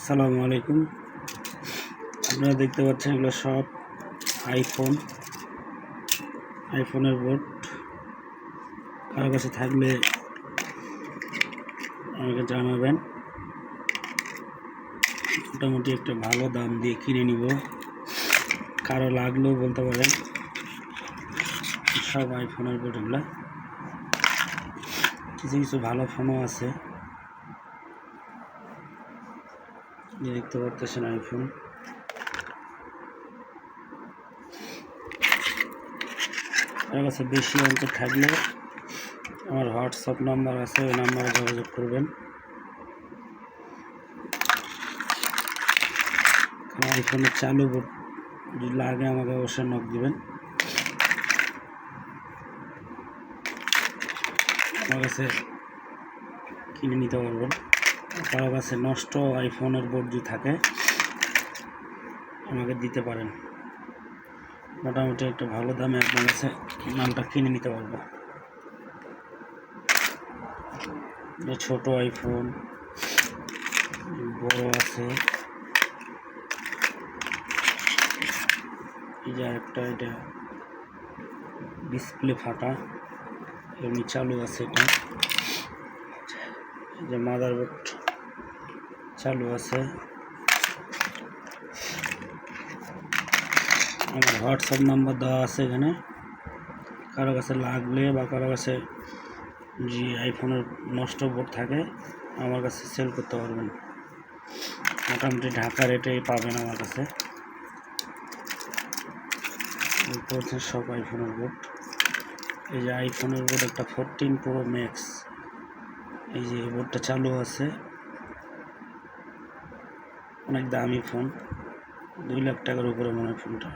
আসসালামু আলাইকুম। আপনারা দেখতে পাচ্ছেন এগুলো সব আইফোনের বোর্ড। কারো কাছে থাকলে আমাকে জানাবেন। মোটামুটি একটা ভালো দাম দিয়ে কিনে নিব, কারো লাগলেও বলতে পারেন। সব আইফোনের বোর্ড এগুলো। কিছু কিছু ভালো ফোনও আছে, দেখতে পাচ্ছেন আইফোন। আমার কাছে বেশি অঙ্ক থাকলে আমার হোয়াটসঅ্যাপ নাম্বার আছে, ওই নাম্বারে যোগাযোগ করবেন। আইফোনের চালু বোর্ড যদি লাগে আমাকে অবশ্যই নক দিবেন। আমার কাছে কিনে নিতে পারবেন। কারো কাছে নষ্ট আইফোনের বোর্ড যদি থাকে আমাকে দিতে পারেন। মোটামুটি একটা ভালো দামে আপনার কাছে মালটা কিনে নিতে পারবো। ছোট আইফোন, বড় আছে। এই যে একটা, এটা ডিসপ্লে ফাটা, এমনি চালু আছে। এটা এই যে মাদারবোর্ড চালু আছে। আমার হোয়াটসঅ্যাপ নাম্বার দেওয়া আছে এখানে। কারো কাছে লাগলে বা কারো কাছে যে আইফোনের নষ্ট বোর্ড থাকে আমার কাছে সেল করতে পারবেন। মোটামুটি ঢাকা রেটেই পাবেন আমার কাছে। সব আইফোনের বোর্ড। এই যে আইফোনের বোর্ড একটা 14 প্রো ম্যাক্স, এই যে বোর্ডটা চালু আছে। অনেক দামি ফোন, 2 লাখ টাকার উপরে মনে হয় ফোনটা।